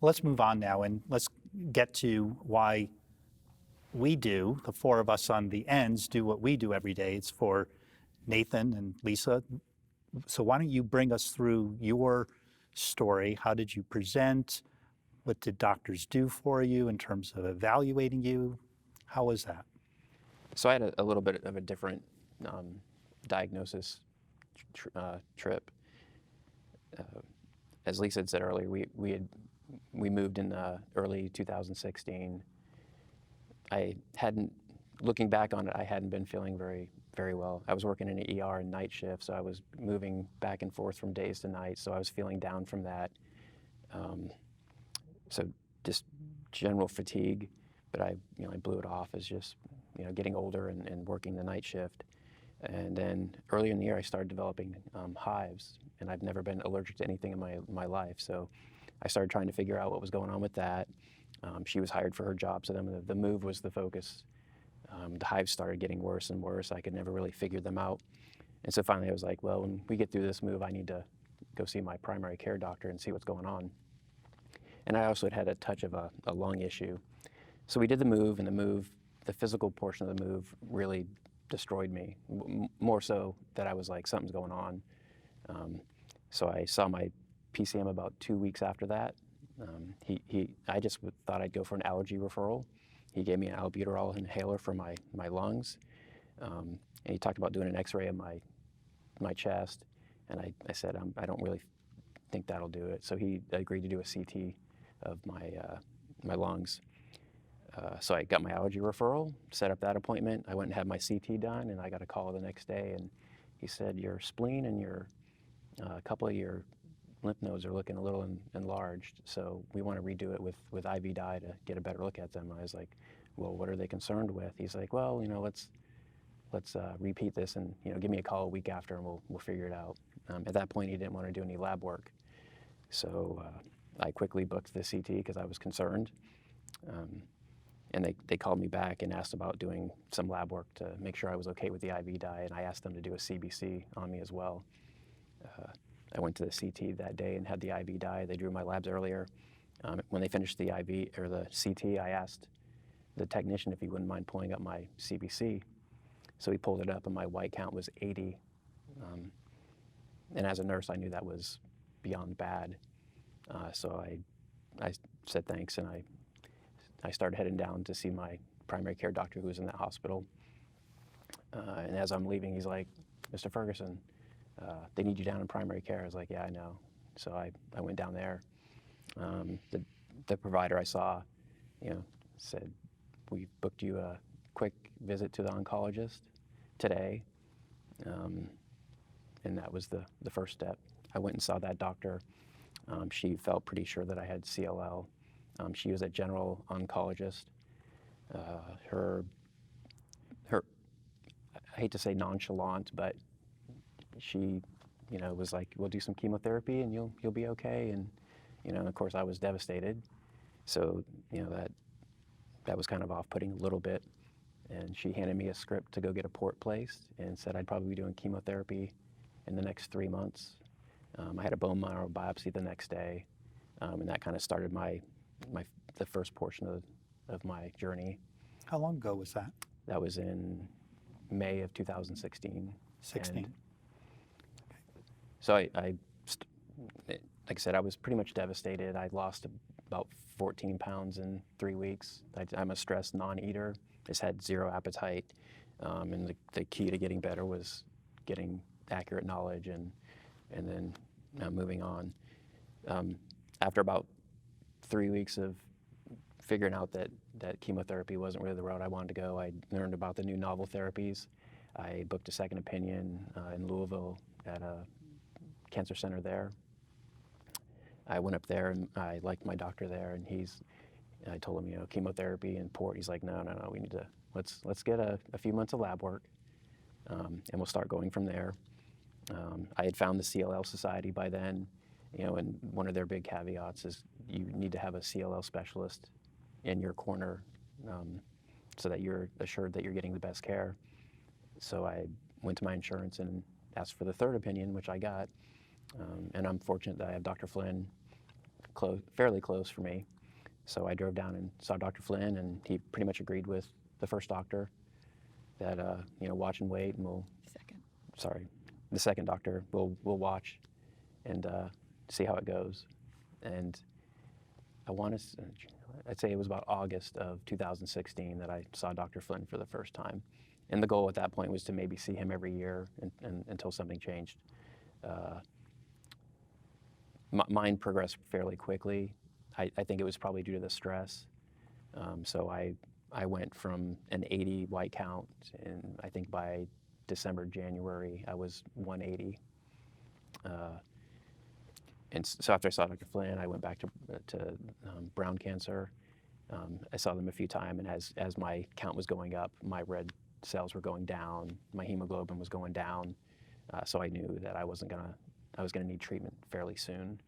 Let's move on now and let's get to why we do, the four of us on the ends, do what we do every day. It's for Nathan and Lisa. So why don't you bring us through your story? How did you present? What did doctors do for you in terms of evaluating you? How was that? So I had a little bit of a different diagnosis trip. As Lisa had said earlier, we moved in early 2016. I hadn't, looking back on it, I hadn't been feeling very well. I was working in an ER and night shift, so I was moving back and forth from days to nights, so I was feeling down from that. So just general fatigue, but I blew it off as just getting older and working the night shift. And then earlier in the year, I started developing hives, and I've never been allergic to anything in my life. So I started trying to figure out what was going on with that. She was hired for her job, so then the move was the focus. The hives started getting worse and worse. I could never really figure them out. And so finally I was like, well, when we get through this move, I need to go see my primary care doctor and see what's going on. And I also had a touch of a lung issue. So we did the move, and the physical portion of the move really destroyed me, more so that I was like, something's going on. So I saw my PCM about 2 weeks after that. I just thought I'd go for an allergy referral. He gave me an albuterol inhaler for my lungs. And he talked about doing an x-ray of my chest. And I said, I don't really think that'll do it. So he agreed to do a CT of my lungs. So I got my allergy referral, set up that appointment. I went and had my CT done, and I got a call the next day, and he said, your spleen and a couple of your lymph nodes are looking a little enlarged, so we want to redo it with IV dye to get a better look at them. I was like, well, what are they concerned with? He's like, well, let's repeat this, and give me a call a week after, and we'll figure it out. At that point, he didn't want to do any lab work, so I quickly booked the CT because I was concerned. And they called me back and asked about doing some lab work to make sure I was okay with the IV dye, and I asked them to do a CBC on me as well. I went to the CT that day and had the IV dye. They drew my labs earlier. When they finished the IV or the CT, I asked the technician if he wouldn't mind pulling up my CBC. So he pulled it up, and my white count was 80. And as a nurse, I knew that was beyond bad. So I said thanks, and I started heading down to see my primary care doctor who was in that hospital. And as I'm leaving, he's like, Mr. Ferguson, they need you down in primary care. I was like, yeah, I know. So I went down there. The provider I saw, said, we booked you a quick visit to the oncologist today. And that was the first step. I went and saw that doctor. She felt pretty sure that I had CLL. She was a general oncologist. Her, I hate to say nonchalant, but she, was like, we'll do some chemotherapy and you'll be okay. And, of course I was devastated. So, that was kind of off-putting a little bit. And she handed me a script to go get a port placed and said I'd probably be doing chemotherapy in the next 3 months. I had a bone marrow biopsy the next day, and that kind of started the first portion of my journey. How long ago was that? That was in May of 2016. 16. So like I said, I was pretty much devastated. I lost about 14 pounds in 3 weeks. I'm a stressed non-eater. Just had zero appetite. And the key to getting better was getting accurate knowledge and then moving on. After about 3 weeks of figuring out that chemotherapy wasn't really the route I wanted to go, I learned about the new novel therapies. I booked a second opinion in Louisville at a cancer center there. I went up there and I liked my doctor there, and I told him, chemotherapy and port. He's like, no, we need to, let's get a few months of lab work, and we'll start going from there. I had found the CLL Society by then, and one of their big caveats is you need to have a CLL specialist in your corner so that you're assured that you're getting the best care. So I went to my insurance and asked for the third opinion, which I got. And I'm fortunate that I have Dr. Flynn fairly close for me. So I drove down and saw Dr. Flynn, and he pretty much agreed with the first doctor that, watch and wait, and the second doctor will watch and see how it goes. And I'd say it was about August of 2016 that I saw Dr. Flynn for the first time. And the goal at that point was to maybe see him every year until something changed. Mine progressed fairly quickly. I think it was probably due to the stress. So I went from an 80 white count, and I think by December, January, I was 180. And so after I saw Dr. Flynn, I went back to brown cancer. I saw them a few times, and as my count was going up, my red cells were going down, my hemoglobin was going down. So I knew that I was gonna need treatment fairly soon.